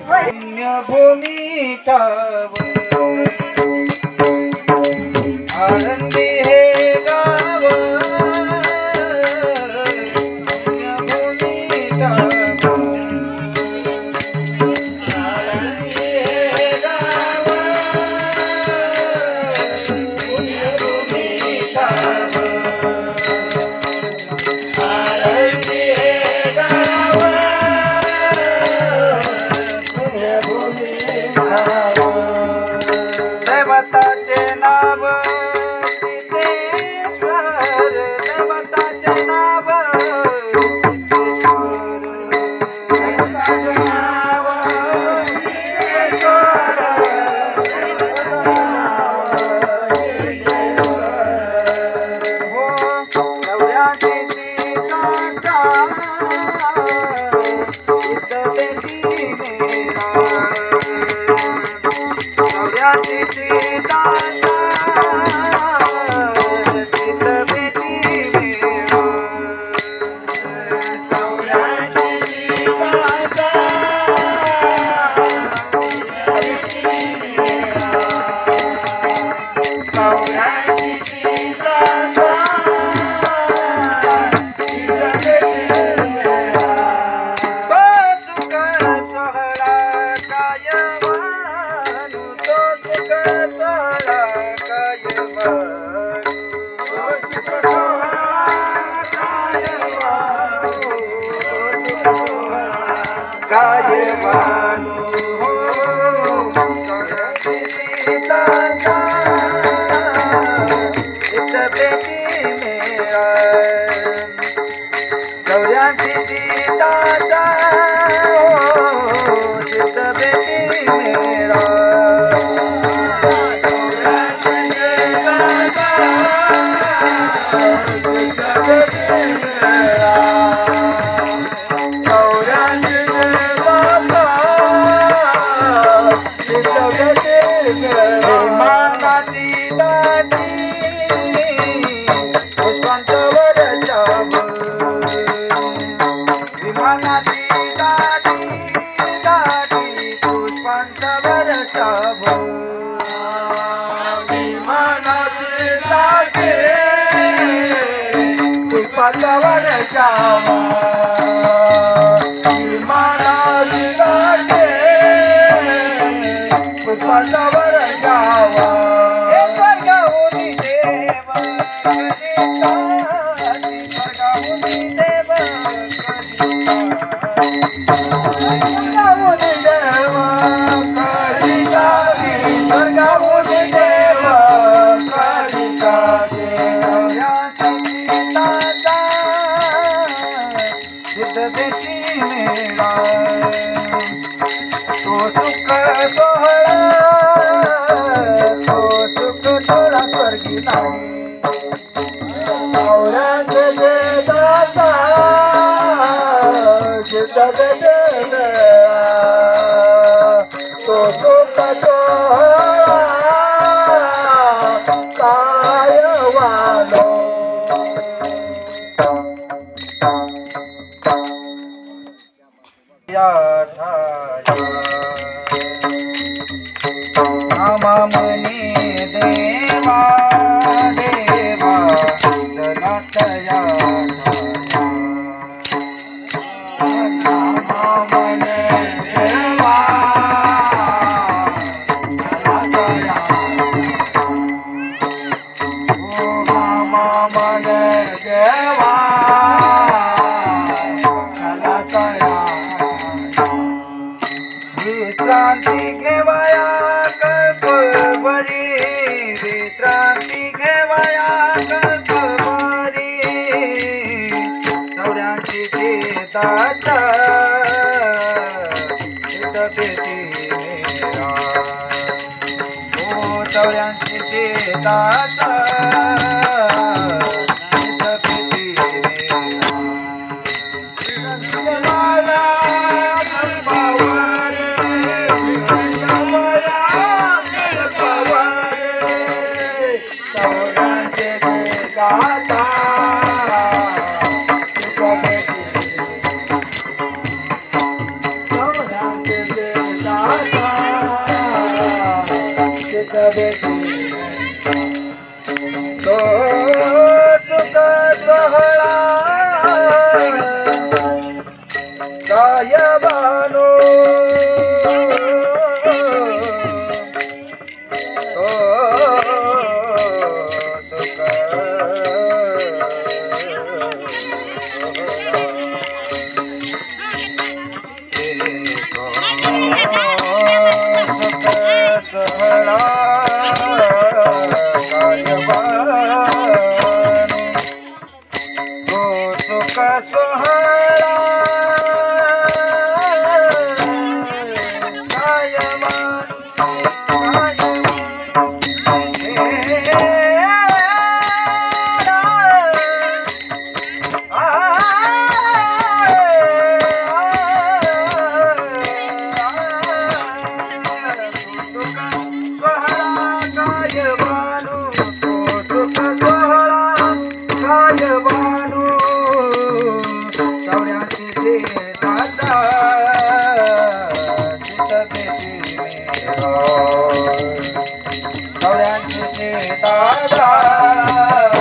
पुण्यभूमी ठाव आनंदी हे गाव पुण्यभूमी ठाव आनंदी हे गाव पुण्यभूमी ठाव आनंदी हे गाव देवताचे नाव सिद्धेश्वर देवताचे नाव सिद्धेश्वर देवताचे नाव सिद्धेश्वर हो नवऱ्याची सीताचा सिद्ध देखी मेरा नवऱ्याची सीताचा सिद्ध बेटी मेरा नवऱ्याची सीताचा नवऱ्याची सीताचा गायवानो सीताचा सिद्ध बेटी मेरा गौऱ्याची सीताचा सिद्ध बेटी मेरा विमानाची दाटी पुष्पांच्यावर शाब विमानाची दाटी दाटी पुष्पांच्यावर शाब विमानाची दाटी पुष्पांच्यावर शाब विमानाची दाटी पुष्पांच्यावर जावा स्वर्गाहुनी देव कलिता स्वर्गाहुनी देव स्वर्गाहुनी देव कलिता स्वर्गाहुनी देव कलिता सीताचा सिद्ध बेटी मेरा तो सुख सोहळा तो सुख थोडा स्वर्गी नाही औरंगजेबाचा सिद्ध बेटी मेरा तो सुख सोहळा कायवानो या नाममुनी देवा देवा जगतया नाममुनी देवा जगतया ओ नाममुनी देवा जगतया विश्रांती घेवया कल्पवरी विश्रांती घेवया कल्पवरी नवऱ्याची सीताचा सिद्ध बेटी मेरा ओ नवऱ्याची सीताचा सिद्ध बेटी मेरा भेटी तो सुख सोहळा काय बानो तो सुख सोहळा काय बानो तो सुख सोहळा काय बानो दादा